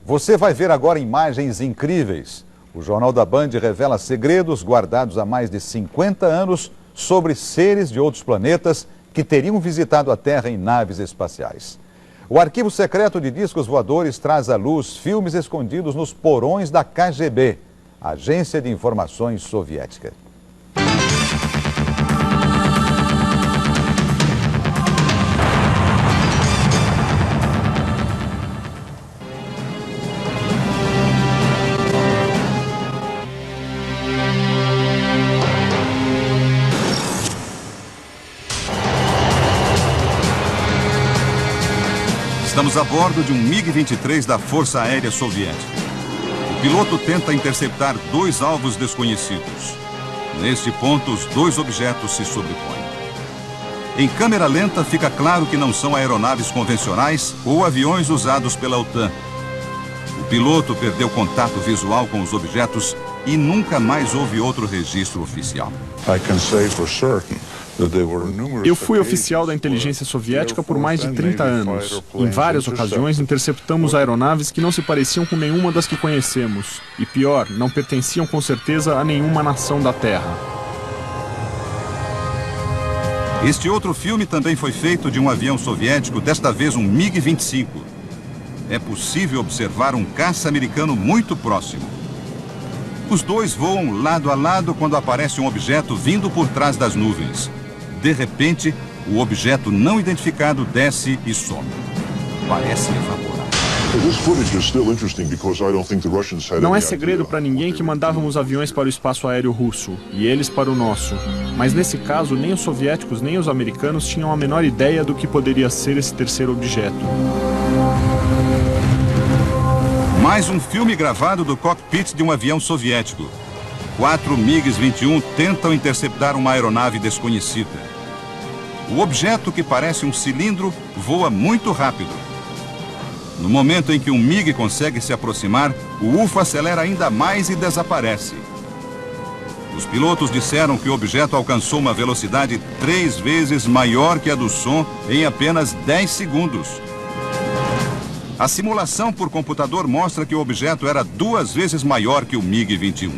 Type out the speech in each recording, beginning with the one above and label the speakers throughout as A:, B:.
A: Você vai ver agora imagens incríveis. O Jornal da Band revela segredos guardados há mais de 50 anos sobre seres de outros planetas que teriam visitado a Terra em naves espaciais. O arquivo secreto de discos voadores traz à luz filmes escondidos nos porões da KGB, Agência de Informações Soviética.
B: Estamos a bordo de um MiG-23 da Força Aérea Soviética. O piloto tenta interceptar dois alvos desconhecidos. Neste ponto, os dois objetos se sobrepõem. Em câmera lenta, fica claro que não são aeronaves convencionais ou aviões usados pela OTAN. O piloto perdeu contato visual com os objetos e nunca mais houve outro registro oficial.
C: Eu fui oficial da inteligência soviética por mais de 30 anos. Em várias ocasiões interceptamos aeronaves que não se pareciam com nenhuma das que conhecemos. E pior, não pertenciam com certeza a nenhuma nação da Terra.
B: Este outro filme também foi feito de um avião soviético, desta vez um MiG-25. É possível observar um caça americano muito próximo. Os dois voam lado a lado quando aparece um objeto vindo por trás das nuvens. De repente, o objeto não identificado desce e some. Parece evaporar.
C: Não é segredo para ninguém que mandávamos aviões para o espaço aéreo russo, e eles para o nosso. Mas nesse caso, nem os soviéticos nem os americanos tinham a menor ideia do que poderia ser esse terceiro objeto.
B: Mais um filme gravado do cockpit de um avião soviético. 4 MiGs-21 tentam interceptar uma aeronave desconhecida. O objeto, que parece um cilindro, voa muito rápido. No momento em que um MiG consegue se aproximar, o UFO acelera ainda mais e desaparece. Os pilotos disseram que o objeto alcançou uma velocidade 3 vezes maior que a do som em apenas 10 segundos. A simulação por computador mostra que o objeto era 2 vezes maior que o MiG-21.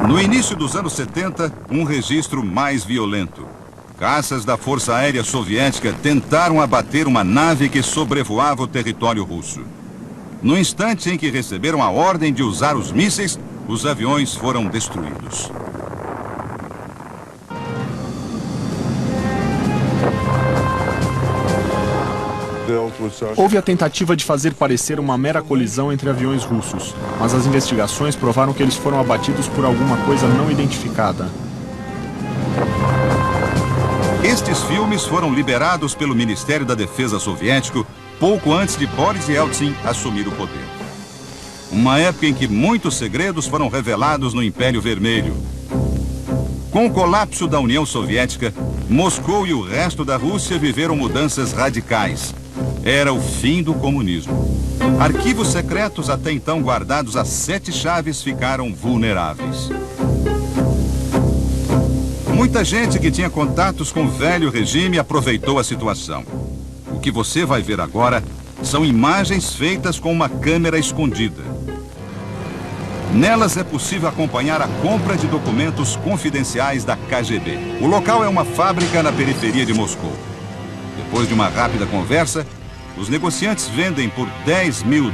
B: No início dos anos 70, um registro mais violento. Caças da Força Aérea Soviética tentaram abater uma nave que sobrevoava o território russo. No instante em que receberam a ordem de usar os mísseis, os aviões foram destruídos.
C: Houve a tentativa de fazer parecer uma mera colisão entre aviões russos, mas as investigações provaram que eles foram abatidos por alguma coisa não identificada.
B: Estes filmes foram liberados pelo Ministério da Defesa soviético pouco antes de Boris Yeltsin assumir o poder. Uma época em que muitos segredos foram revelados no Império Vermelho. Com o colapso da União Soviética, Moscou e o resto da Rússia viveram mudanças radicais. Era o fim do comunismo. Arquivos secretos até então guardados a 7 chaves ficaram vulneráveis. Muita gente que tinha contatos com o velho regime aproveitou a situação. O que você vai ver agora são imagens feitas com uma câmera escondida. Nelas é possível acompanhar a compra de documentos confidenciais da KGB. O local é uma fábrica na periferia de Moscou. Depois de uma rápida conversa, os negociantes vendem por $10 mil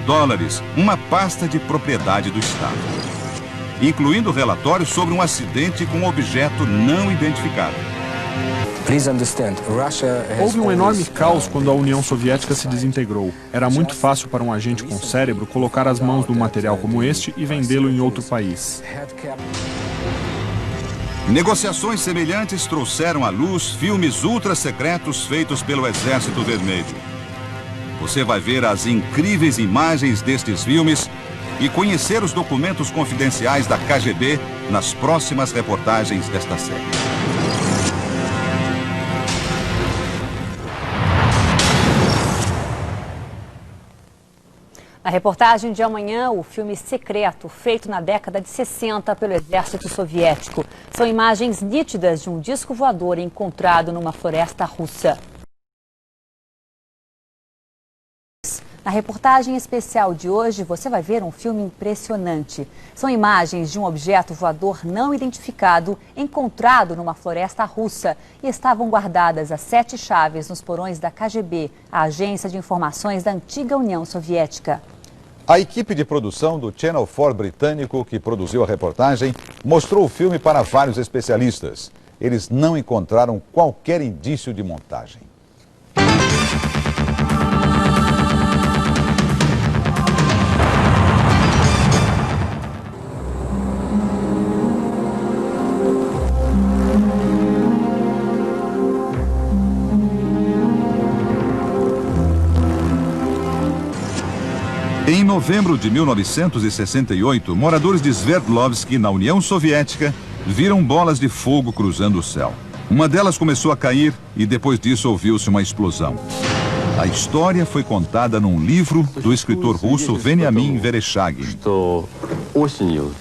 B: uma pasta de propriedade do Estado, incluindo relatórios sobre um acidente com um objeto não identificado.
C: Houve um enorme caos quando a União Soviética se desintegrou. Era muito fácil para um agente com cérebro colocar as mãos num material como este e vendê-lo em outro país.
B: Negociações semelhantes trouxeram à luz filmes ultra-secretos feitos pelo Exército Vermelho. Você vai ver as incríveis imagens destes filmes e conhecer os documentos confidenciais da KGB nas próximas reportagens desta série.
D: Na reportagem de amanhã, o filme Secreto, feito na década de 60 pelo exército soviético. São imagens nítidas de um disco voador encontrado numa floresta russa. Na reportagem especial de hoje, você vai ver um filme impressionante. São imagens de um objeto voador não identificado encontrado numa floresta russa e estavam guardadas as 7 chaves nos porões da KGB, a agência de informações da antiga União Soviética.
A: A equipe de produção do Channel 4 britânico que produziu a reportagem mostrou o filme para vários especialistas. Eles não encontraram qualquer indício de montagem.
B: Em novembro de 1968, moradores de Sverdlovsk, na União Soviética, viram bolas de fogo cruzando o céu. Uma delas começou a cair e depois disso ouviu-se uma explosão. A história foi contada num livro do escritor russo Veniamin Vereshchagin.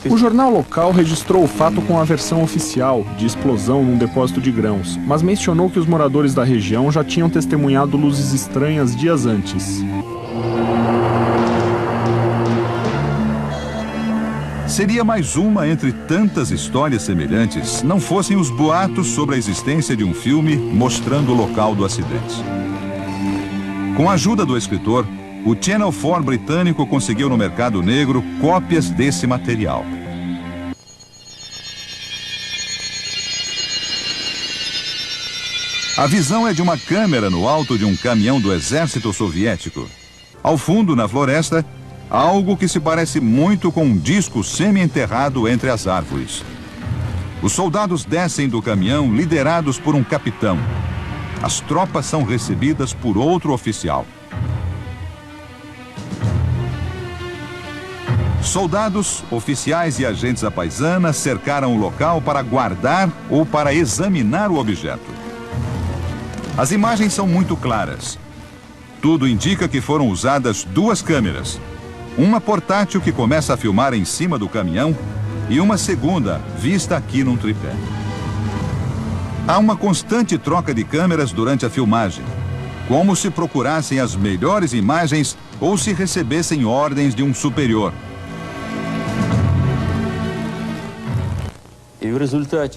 C: O jornal local registrou o fato com a versão oficial, de explosão num depósito de grãos, mas mencionou que os moradores da região já tinham testemunhado luzes estranhas dias antes.
B: Seria mais uma entre tantas histórias semelhantes, não fossem os boatos sobre a existência de um filme mostrando o local do acidente. Com a ajuda do escritor, o Channel 4 britânico conseguiu no mercado negro cópias desse material. A visão é de uma câmera no alto de um caminhão do exército soviético. Ao fundo, na floresta, algo que se parece muito com um disco semi-enterrado entre as árvores. Os soldados descem do caminhão liderados por um capitão. As tropas são recebidas por outro oficial. Soldados, oficiais e agentes à paisana cercaram o local para guardar ou para examinar o objeto. As imagens são muito claras. Tudo indica que foram usadas 2 câmeras. Uma portátil que começa a filmar em cima do caminhão e uma segunda vista aqui num tripé. Há uma constante troca de câmeras durante a filmagem, como se procurassem as melhores imagens ou se recebessem ordens de um superior.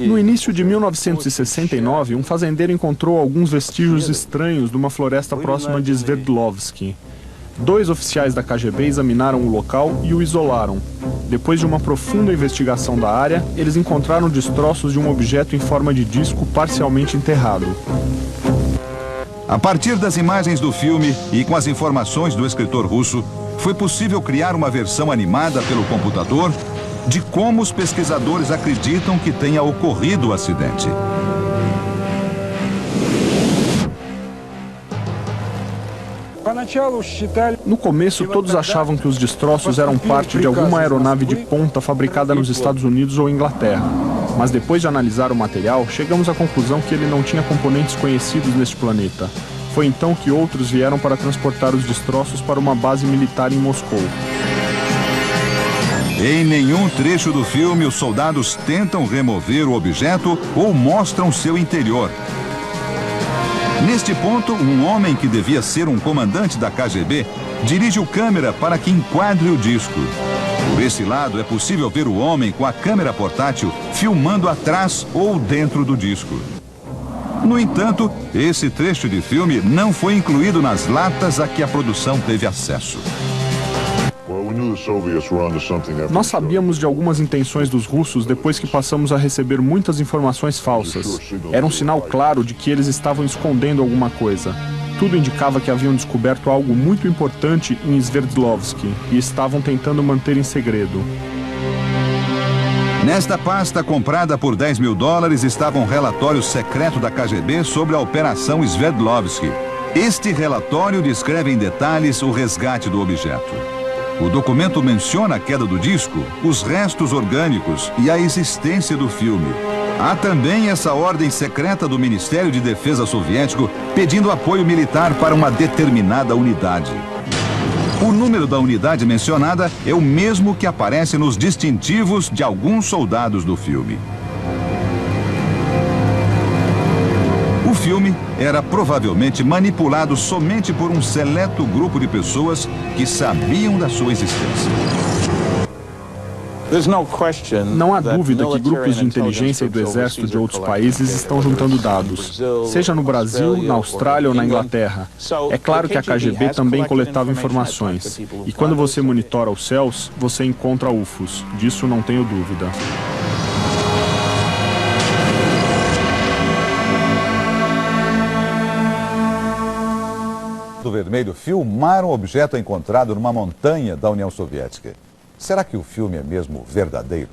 C: No início de 1969, um fazendeiro encontrou alguns vestígios estranhos de uma floresta próxima de Sverdlovsk. 2 oficiais da KGB examinaram o local e o isolaram. Depois de uma profunda investigação da área, eles encontraram destroços de um objeto em forma de disco parcialmente enterrado.
B: A partir das imagens do filme e com as informações do escritor russo, foi possível criar uma versão animada pelo computador de como os pesquisadores acreditam que tenha ocorrido o acidente.
C: No começo, todos achavam que os destroços eram parte de alguma aeronave de ponta fabricada nos Estados Unidos ou Inglaterra. Mas depois de analisar o material, chegamos à conclusão que ele não tinha componentes conhecidos neste planeta. Foi então que outros vieram para transportar os destroços para uma base militar em Moscou.
B: Em nenhum trecho do filme, os soldados tentam remover o objeto ou mostram seu interior. Neste ponto, um homem que devia ser um comandante da KGB dirige o câmera para que enquadre o disco. Por esse lado, é possível ver o homem com a câmera portátil filmando atrás ou dentro do disco. No entanto, esse trecho de filme não foi incluído nas latas a que a produção teve acesso.
C: Nós sabíamos de algumas intenções dos russos depois que passamos a receber muitas informações falsas. Era um sinal claro de que eles estavam escondendo alguma coisa. Tudo indicava que haviam descoberto algo muito importante em Sverdlovsk e estavam tentando manter em segredo.
B: Nesta pasta comprada por $10 mil estava um relatório secreto da KGB sobre a Operação Sverdlovsk. Este relatório descreve em detalhes o resgate do objeto. O documento menciona a queda do disco, os restos orgânicos e a existência do filme. Há também essa ordem secreta do Ministério de Defesa soviético pedindo apoio militar para uma determinada unidade. O número da unidade mencionada é o mesmo que aparece nos distintivos de alguns soldados do filme. O filme era provavelmente manipulado somente por um seleto grupo de pessoas que sabiam da sua existência.
C: Não há dúvida que grupos de inteligência e do exército de outros países estão juntando dados, seja no Brasil, na Austrália ou na Inglaterra. É claro que a KGB também coletava informações. E quando você monitora os céus, você encontra UFOs. Disso não tenho dúvida.
A: Do Vermelho filmaram um objeto encontrado numa montanha da União Soviética. Será que o filme é mesmo verdadeiro?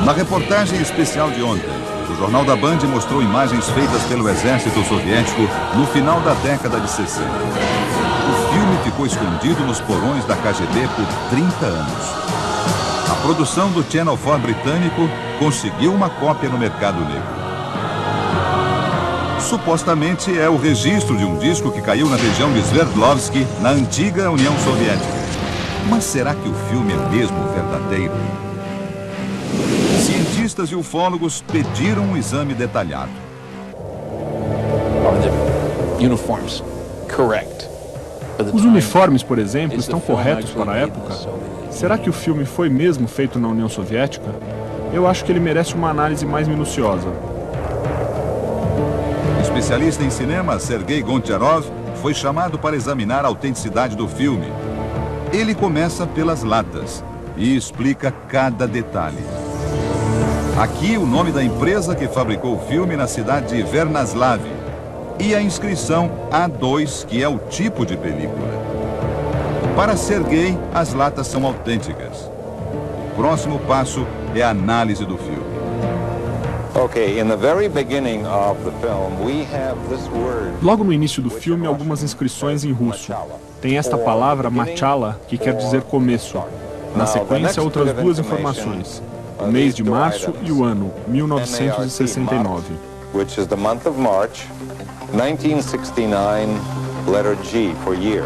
B: Na reportagem especial de ontem, o Jornal da Band mostrou imagens feitas pelo exército soviético no final da década de 60. O filme ficou escondido nos porões da KGB por 30 anos. A produção do Channel 4 britânico conseguiu uma cópia no mercado negro. Supostamente é o registro de um disco que caiu na região de Sverdlovsk, na antiga União Soviética. Mas será que o filme é mesmo verdadeiro? Cientistas e ufólogos pediram um exame detalhado.
C: Os uniformes, por exemplo, estão corretos para a época? Será que o filme foi mesmo feito na União Soviética? Eu acho que ele merece uma análise mais minuciosa.
B: O especialista em cinema, Sergei Goncharov, foi chamado para examinar a autenticidade do filme. Ele começa pelas latas e explica cada detalhe. Aqui o nome da empresa que fabricou o filme na cidade de Vernaslav e a inscrição A2, que é o tipo de película. Para Sergei, as latas são autênticas. O próximo passo é a análise do filme.
C: Logo no início do filme, algumas inscrições em russo. Tem esta palavra, machala, que quer dizer começo. Na sequência, outras duas informações. O mês de março e o ano, 1969.
E: Which is the month of March, 1969, letter G for year.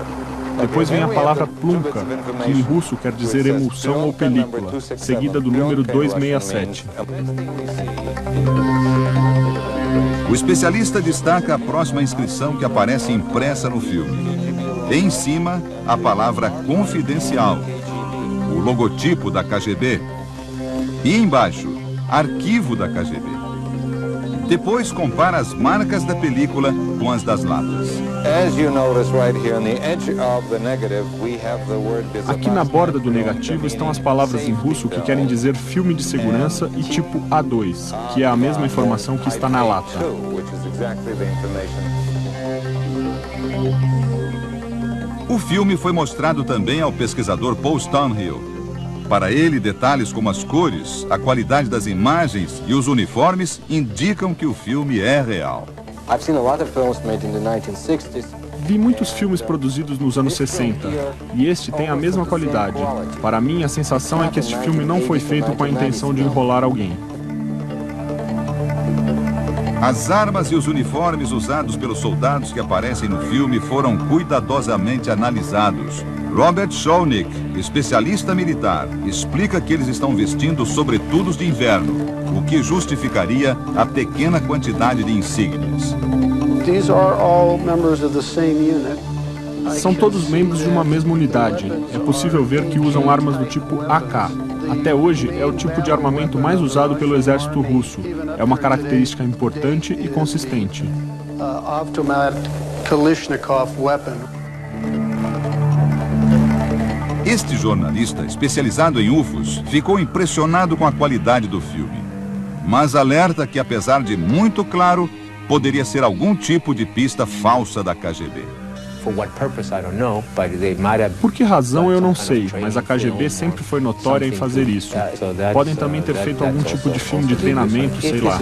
C: Depois vem a palavra plunka, que em russo quer dizer emulsão ou película, seguida do número 267.
B: O especialista destaca a próxima inscrição que aparece impressa no filme. Em cima, a palavra confidencial, o logotipo da KGB e embaixo, arquivo da KGB. Depois compara as marcas da película com as das latas.
C: Aqui na borda do negativo estão as palavras em russo que querem dizer filme de segurança e tipo A2, que é a mesma informação que está na lata.
B: O filme foi mostrado também ao pesquisador Paul Stonehill. Para ele, detalhes como as cores, a qualidade das imagens e os uniformes indicam que o filme é real.
C: Vi muitos filmes produzidos nos anos 60, e este tem a mesma qualidade. Para mim, a sensação é que este filme não foi feito com a intenção de enrolar alguém.
B: As armas e os uniformes usados pelos soldados que aparecem no filme foram cuidadosamente analisados. Robert Schownick, especialista militar, explica que eles estão vestindo sobretudos de inverno, o que justificaria a pequena quantidade de insígnias.
C: São todos membros de uma mesma unidade. É possível ver que usam armas do tipo AK. Até hoje, é o tipo de armamento mais usado pelo exército russo. É uma característica importante e consistente.
B: Este jornalista, especializado em UFOs, ficou impressionado com a qualidade do filme. Mas alerta que, apesar de muito claro, poderia ser algum tipo de pista falsa da KGB.
C: Por que razão eu não sei, mas a KGB sempre foi notória em fazer isso. Podem também ter feito algum tipo de filme de treinamento, sei lá.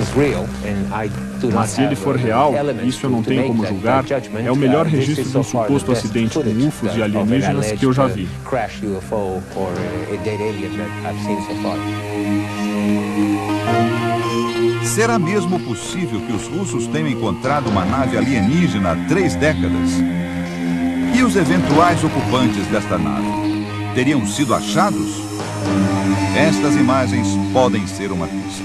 C: Mas se ele for real, isso eu não tenho como julgar, é o melhor registro de um suposto acidente com UFOs e alienígenas que eu já vi.
B: Será mesmo possível que os russos tenham encontrado uma nave alienígena há 3 décadas? E os eventuais ocupantes desta nave teriam sido achados? Estas imagens podem ser uma pista.